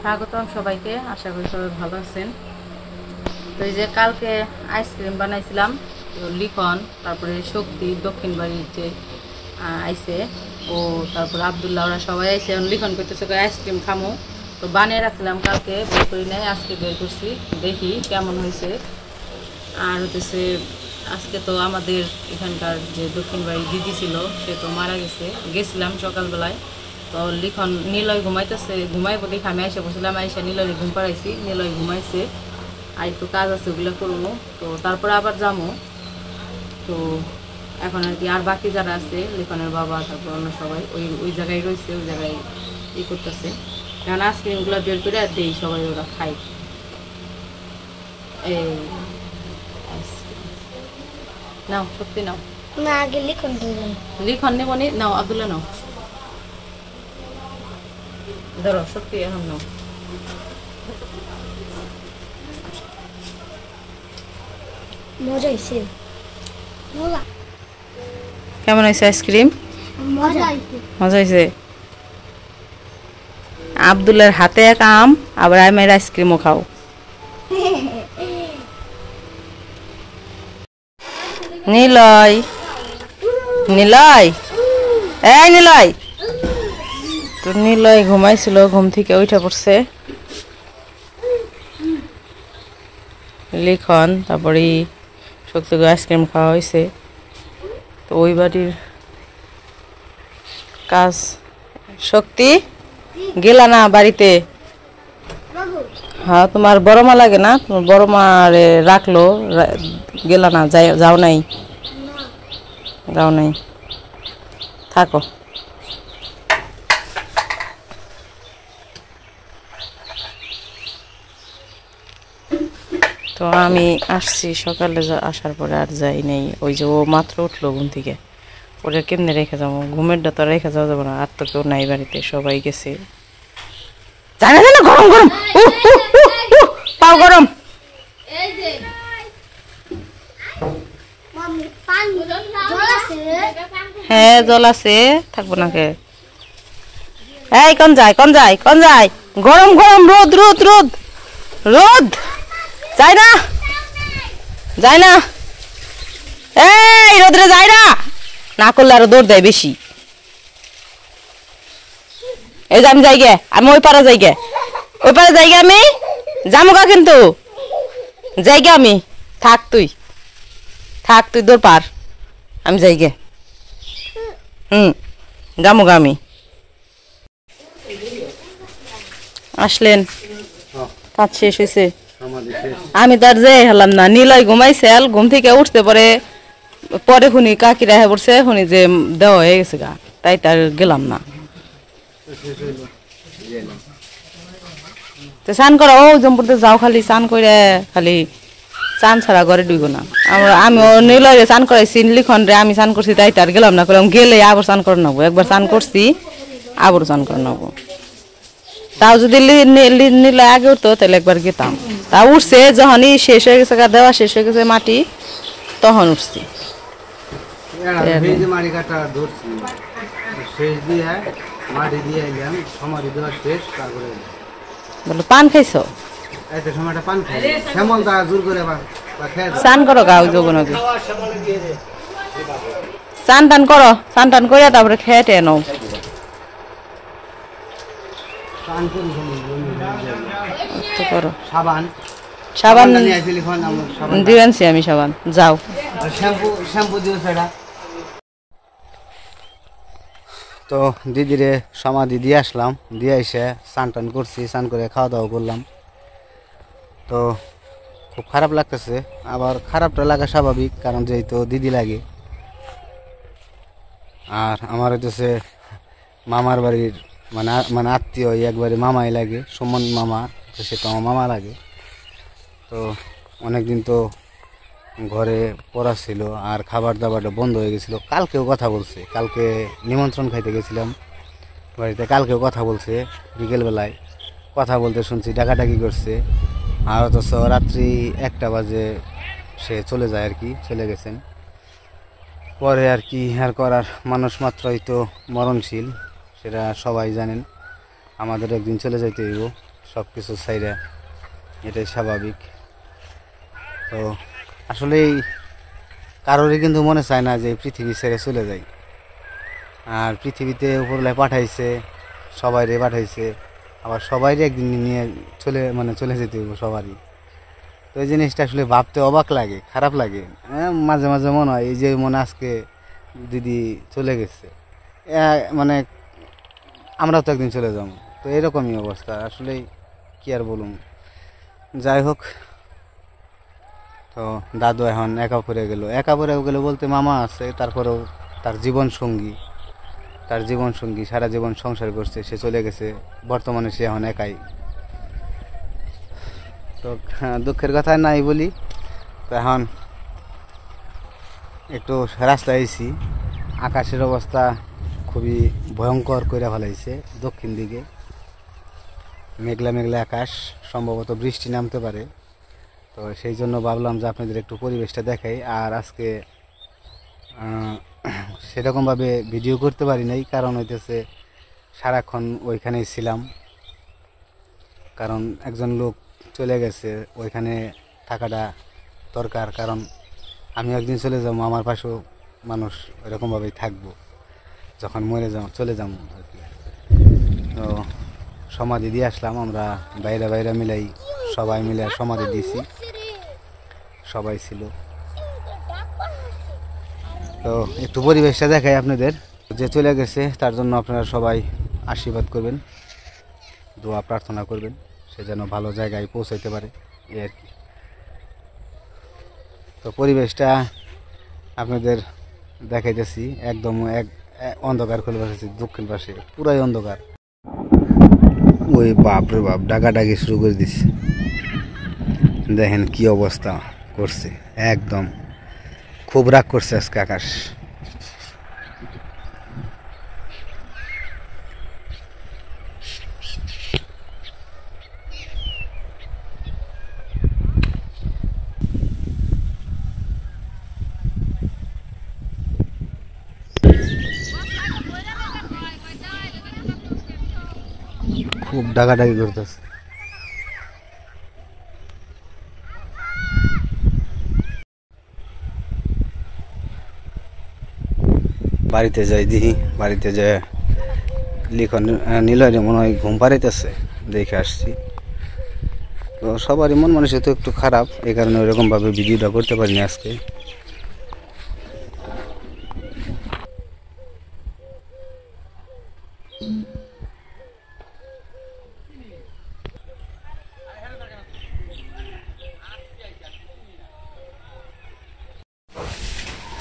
স্বাগতম সবাইকে, আশা করি সবাই ভালো আছেন। তো এই যে কালকে আইসক্রিম বানাইছিলাম, তো লিখন, তারপরে শক্তি দক্ষিণ বাড়ির যে আইসে, ও তারপরে আবদুল্লাহ, ওরা সবাই আইসে। লিখন করতেছে আইসক্রিম খামো, তো বানিয়ে রাখছিলাম কালকে, বের করি নাই, আজকে বের করছি, দেখি কেমন হয়েছে। আর হতেছে আজকে তো আমাদের এখানকার যে দক্ষিণ বাড়ির দিদি ছিল, সে তো মারা গেছিলাম সকালবেলায়। তো লিখন নিলয় ঘুমাইতেছে, ঘুমাইবো দেখে আমি আইসা বসছিলাম, আইসা নিলয় ঘুম পাড়াইছি, নিলয় ঘুমাইছে। আর একটু কাজ আছে, ওগুলো করবো, তো তারপরে আবার যাবো। তো এখন আর কি, আর বাকি যারা আছে, লিখনের বাবা, তারপর অন্য সবাই ওই জায়গায় রয়েছে, ওই জায়গায় ই করতেছে। কারণ আইসক্রিমগুলো বের করে আর দেই, সবাই ওরা খায়। এই নাও, সত্যি নাও না, আগে লিখন দেবেন। লিখন নেব নি, নাও আব্দুল্লাহ নাও, ধরো সত্যি এখন নাও। মজা হয়েছে, কেমন হয়েছে আইসক্রিম? মজা হয়েছে। মজা হয়েছে। আব্দুল্লার হাতে এক আম, আবার আমের আইসক্রিমও খাও। নিলয়, নিলয়, এই নিলয়, তো নিলয় ঘুমাইছিল, ঘুম থেকে উঠে পড়ছে। লিখন তারপরে শক্তি আইসক্রিম খাওয়া হয়েছে। তো ওই বাড়ির কাজ, শক্তি গেলা না বাড়িতে? হ্যাঁ, তোমার বড় মা লাগে না? তোমার বড় মা রাখলো, গেলা না? যাও নাই? যাও নাই, থাকো। তো আমি আসছি সকালে, আসার পরে আর যাই নাই। ওই যে ও মাত্র উঠলো ঘুম থেকে, ওটা কেমনে রেখে যাবো? ঘুমেরটা তো রেখে যাওয়া যাবো না, আর তো কেউ নাই বাড়িতে, সবাই গেছে। জানা জানা গরম গরম, পাও গরম। হ্যাঁ, জল আছে, থাকবো না কে? এই কোন যায়, কোন যায়, কোন যায়? গরম গরম, রোদ রোদ রোদ রোদ, যায় না, যায় না, এই রোদরে যায় না, না করলে আরো দৌড় দেয় বেশি। এই যে আমি যাই গে, আমি ওই পারে যাই গে, ওই পারে যাই গে, আমি যামুকা, কিন্তু যাই গে আমি। থাক তুই, থাক তুই, দৌড় পার, আমি যাই গে। যামুকা আমি। আসলেন, কাজ শেষ হয়েছে? আমি তো আর যাই হলাম না, নিলয় ঘুমাইছে, ঘুম থেকে উঠতে পরে পরে শুনি কাকিরা হয়ে পড়ছে, শুনি যে দেওয়া হয়ে গেছে গা, তাই তার গেলাম না। তো স্নান করা, ও জম্পুরতে যাও, খালি স্নান করে, খালি চান ছাড়া ঘরে ডুইব না। আমি নিলয় স্নান করাইছি, লিখন রে আমি স্নান করছি, তাই তার গেলাম না, করলাম গেলে আবার স্নান করে নেবো, একবার স্নান করছি আবার স্নান করে নেবো। তাও যদি নিলে আগে উঠতো তাহলে একবার গেতাম। তা উঠছে যখনই শেষ হয়ে গেছে, দেওয়া শেষ হয়ে গেছে মাটি, তখন উঠছি। বলো, পান খাইছো? স্নান করো গা, ওই যোগ নদী স্নান টান করো, স্নান টান করে তারপরে খেয়ে টেয়ে নাও। সাবান দিবেনছি আমি, সাবান যাও। তো দিদিরে সমাধি দিয়ে আসলাম, দিয়ে এসে স্নান টান করছি, স্নান করে খাওয়া দাওয়া করলাম। তো খুব খারাপ লাগতেছে, আবার খারাপটা লাগা স্বাভাবিক, কারণ যেহেতু দিদি লাগে। আর আমার হইতেছে মামার বাড়ির মানে আত্মীয়, একবারে মামাই লাগে, সুমন মামা, তো সে তো আমার মামা লাগে। তো অনেকদিন তো ঘরে পড়া ছিল, আর খাবার দাবারটা বন্ধ হয়ে গেছিলো। কালকেও কথা বলছে, কালকে নিমন্ত্রণ খাইতে গেছিলাম বাড়িতে, কালকেও কথা বলছে বিকেলবেলায়, কথা বলতে শুনছি, ডাকাডাকি করছে। আর অথচ রাত্রি 1টা বাজে সে চলে যায় আর কি, চলে গেছেন। পরে আর কি আর করার, মানুষ মাত্রই তো মরণশীল, সেটা সবাই জানেন। আমাদের একদিন চলে যাইতে হইব, সব কিছু ছাইরা, এটাই স্বাভাবিক। তো আসলেই কারোরই কিন্তু মনে চায় না যে পৃথিবী ছেড়ে চলে যায়। আর পৃথিবীতে উপরলায় পাঠাইছে, সবাইরে পাঠাইছে, আবার সবাইরে একদিন নিয়ে চলে যেতে হইব সবারই। তো এই জিনিসটা আসলে ভাবতে অবাক লাগে, খারাপ লাগে। মাঝে মাঝে মনে হয় এই যে আজকে দিদি চলে গেছে, মানে আমরা তো একদিন চলে যাবো। তো এরকমই অবস্থা আসলেই, কি আর বলুন। যাই হোক, তো দাদু এখন একা পড়ে গেল বলতে মামা আছে, তারপরেও তার জীবন সঙ্গী সারা জীবন সংসার করছে, সে চলে গেছে। বর্তমানে সে এখন একাই। তো দুঃখের কথা নাই বলি। তো এখন একটু রাস্তায় আইছি, আকাশের অবস্থা খুবই ভয়ঙ্কর করে ফেলাইছে। দক্ষিণ দিকে মেঘলা মেঘলা আকাশ, সম্ভবত বৃষ্টি নামতে পারে। তো সেই জন্য ভাবলাম যে আপনাদের একটু পরিবেশটা দেখাই। আর আজকে সেরকমভাবে ভিডিও করতে পারি নাই, কারণ হইতেছে সারাক্ষণ ওইখানেই ছিলাম। কারণ একজন লোক চলে গেছে, ওইখানে থাকাটা দরকার। কারণ আমি একদিন চলে যাবো, আমার পাশেও মানুষ এরকমভাবেই থাকবো যখন চলে যাবো আর কি। তো সমাধি দিয়ে আসলাম আমরা, বাইরে মিলাই সবাই মিলে সমাধি দিয়েছি, সবাই ছিল। তো একটু পরিবেশটা দেখাই আপনাদের। যে চলে গেছে তার জন্য আপনারা সবাই আশীর্বাদ করবেন, দোয়া প্রার্থনা করবেন, সে যেন ভালো জায়গায় পৌঁছাইতে পারে, এই আর কি। তো পরিবেশটা আপনাদের দেখাইতেছি, একদম অন্ধকার করে বসেছি, দক্ষিণ পাশে পুরাই অন্ধকার। ওই বাপরে বাপ, ডাকাডাকি শুরু করে দিচ্ছে, দেখেন কি অবস্থা করছে। একদম খুব রাগ করছে আজকে আকাশ। খুব ডাকাডাকি করতেছে। বাড়িতে যাই দেখি, বাড়িতে যে লিখন নিলয় মনে হয় ঘুম পাড়াইতেছে, দেখে আসছি। তো সবারই মন মানুষের তো একটু খারাপ, এই কারণে ওইরকমভাবে ভিডিওটা করতে পারিনি আজকে।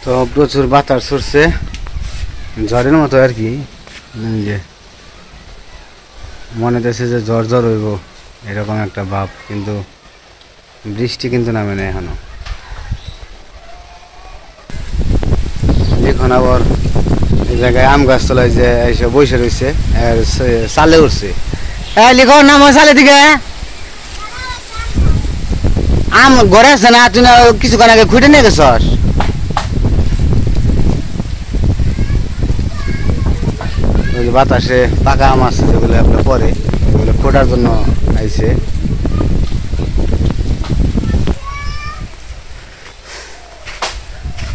তো প্রচুর বাতাস ছুটছে, ঝড়ের মতো আর কি। যে মনে হচ্ছে যে ঝড় হইব, এরকম একটা ভাব, কিন্তু বৃষ্টি কিন্তু নামে না এখনো। এখন আবার এই জায়গায় আম গাছ তলায় যে এসে বসে রয়েছে, চালে উঠছে। হ্যাঁ লিখন নাম চালে দিকে আম ঘরে আছে না, তুই কিছুক্ষণ আগে খুঁটে নিয়ে গেছস। বাতাসে পাকা আম আছে যেগুলো আপনার পরে, ওগুলো খোটার জন্য আইছে।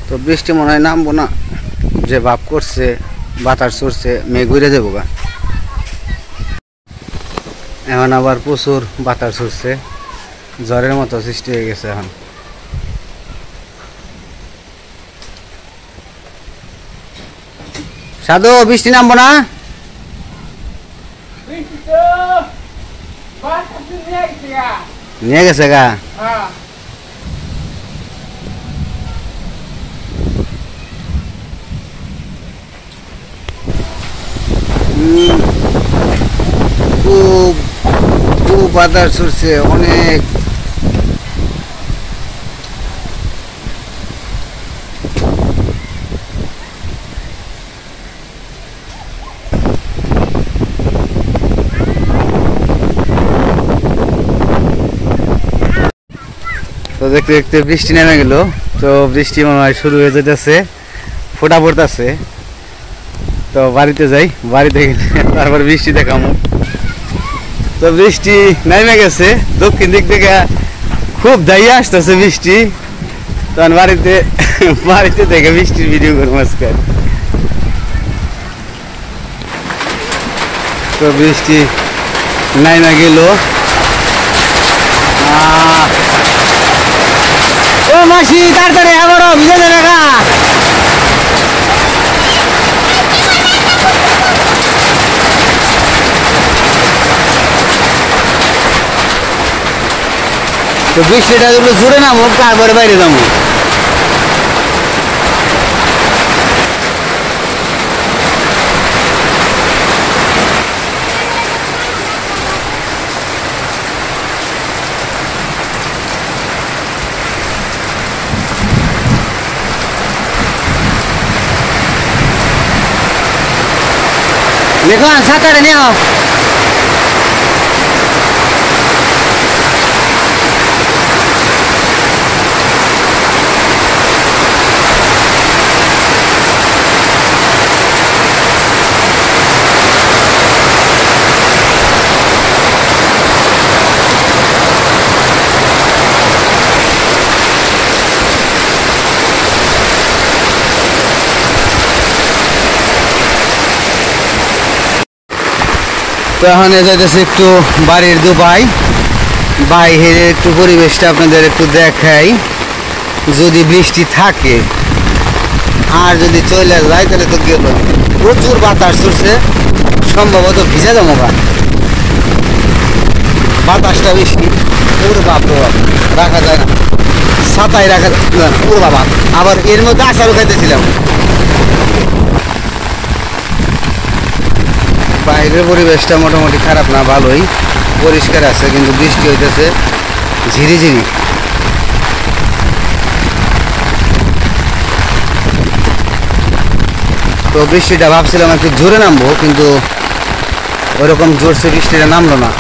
তো বৃষ্টি মনে হয় নামবো না, যে ভাব করছে, বাতাস চড়ছে, মেঘ ঘুরে যাবো গা। এখন আবার প্রচুর বাতাস চড়ছে, ঝড়ের মতো সৃষ্টি হয়ে গেছে। এখন সাধু বৃষ্টি নামবো না, নিয়ে গেছে গা। খুব খুব বাতাস ছুটছে অনেক। তো দেখতে দেখতে বৃষ্টি নেমে গেল। তো বৃষ্টি মনে হয় শুরু হয়ে যেতেছে, ফোঁটা পড়তেছে। তো বাড়িতে যাই, বাড়িতে গেলে তারপর বৃষ্টি দেখামো। তো বৃষ্টি নেমে গেছে, দক্ষিণ দিক থেকে খুব দাইয়া আসতেছে বৃষ্টি। তখন বাড়িতে থেকে বৃষ্টির ভিডিও করবো আজকে। তো বৃষ্টি নেমে গেল। ও মাসি তাড়াতাড়ি আবারও ভিজে যাবে গা। তো বৃষ্টিটা যেগুলো জুড়ে নামো তারপরে বাইরে যাবো। দেখো সাঁতারে নিও। তো এখন যাইতেছে একটু বাড়ির দুপাই, বাইরের একটু পরিবেশটা আপনাদের একটু দেখাই। যদি বৃষ্টি থাকে আর যদি চলে যায় তাহলে তো গেল। প্রচুর বাতাস চলছে, সম্ভবত ভিজে যাবো গা। বাতাসটা বেশি, ওর বাপ রাখা যায় না, ছাতায় রাখা যায় না। ওর বাবা, আবার এর মধ্যে আচারও খাইতেছিলাম। বাইরের পরিবেশটা মোটামুটি খারাপ না, ভালোই পরিষ্কার আছে, কিন্তু বৃষ্টি হইতেছে ঝিরিঝিরি। তো বৃষ্টিটা ভাবছিলাম একটু জোরে নামবো, কিন্তু ওরকম জোরসে বৃষ্টিটা নামলো না।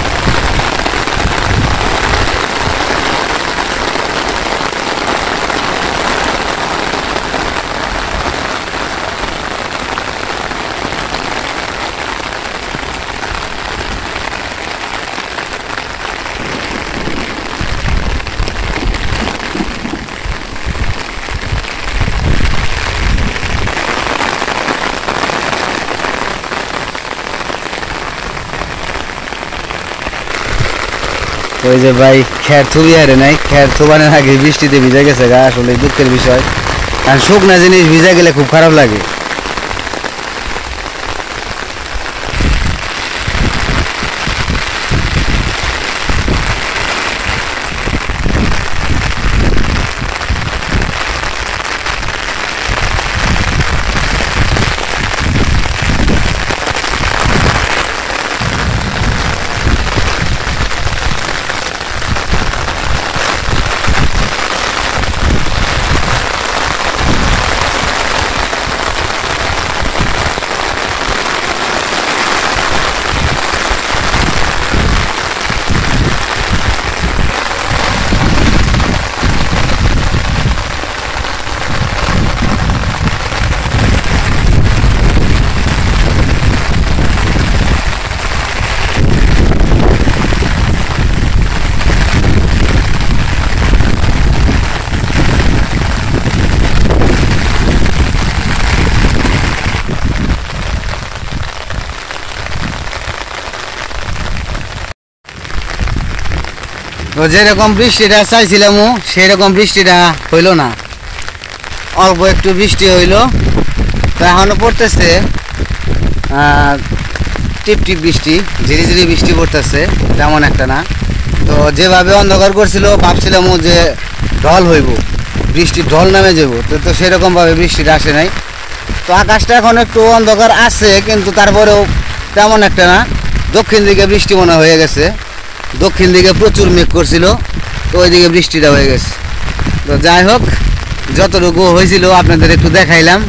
ওই যে ভাই খের থুবি হারে নাই, খের থোবানোর আগে বৃষ্টিতে ভিজে গেছে গা। আসলে দুঃখের বিষয়, কারণ শুকনা জিনিস ভিজে গেলে খুব খারাপ লাগে। তো যেরকম বৃষ্টিটা চাইছিলাম সেরকম বৃষ্টিটা হইল না, অল্প একটু বৃষ্টি হইল। তো এখনো পড়তেছে টিপ টিপ বৃষ্টি, ঝিরি ঝিরি বৃষ্টি পড়তেছে, তেমন একটা না। তো যেভাবে অন্ধকার করছিল ভাবছিলাম যে ঢল হইব, বৃষ্টির ঢল নামে যাব, তো সেরকমভাবে বৃষ্টিটা আসে নাই। তো আকাশটা এখন একটু অন্ধকার আছে, কিন্তু তারপরেও তেমন একটা না। দক্ষিণ দিকে বৃষ্টি মনে হয়ে গেছে, দক্ষিণ দিকে প্রচুর মেঘ করছিল, তো ওইদিকে বৃষ্টিটা হয়ে গেছে। তো যাই হোক, যতটুকু হয়েছিল আপনাদের একটু দেখাইলাম।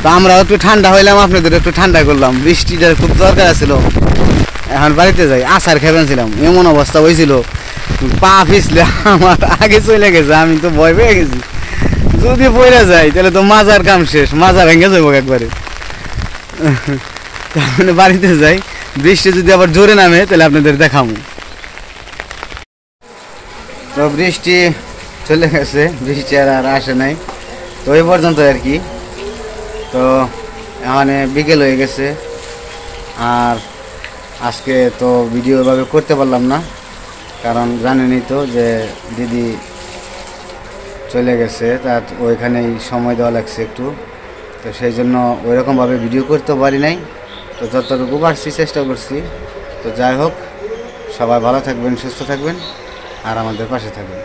তো আমরাও একটু ঠান্ডা হইলাম, আপনাদের একটু ঠান্ডা করলাম। বৃষ্টিটার খুব দরকার ছিল। এখন বাড়িতে যাই, আচার খেয়েছিলাম, এমন অবস্থা হয়েছিল, পা পিছলে আমার আগে চলে গেছে। আমি তো ভয় পেয়ে গেছি, যদি পড়ে যায় তাহলে তো মাজার কাম শেষ, মাজা ভেঙে যাবো একবারে। তার মানে বাড়িতে যাই, বৃষ্টি যদি আবার জোরে নামে তাহলে আপনাদের দেখাবো। তো বৃষ্টি চলে গেছে, বৃষ্টি আর আসে নাই, তো এই পর্যন্ত আর কি। তো এখানে বিকেল হয়ে গেছে, আর আজকে তো ভিডিও এভাবে করতে পারলাম না, কারণ জানেনই তো যে দিদি চলে গেছে, তার ওইখানেই সময় দেওয়া লাগছে একটু, তো সেই জন্য ওইরকমভাবে ভিডিও করতে পারি নাই। তো যতটুকু পারছি চেষ্টা করছি। তো যাই হোক, সবাই ভালো থাকবেন, সুস্থ থাকবেন, আর আমাদের পাশে থাকবেন।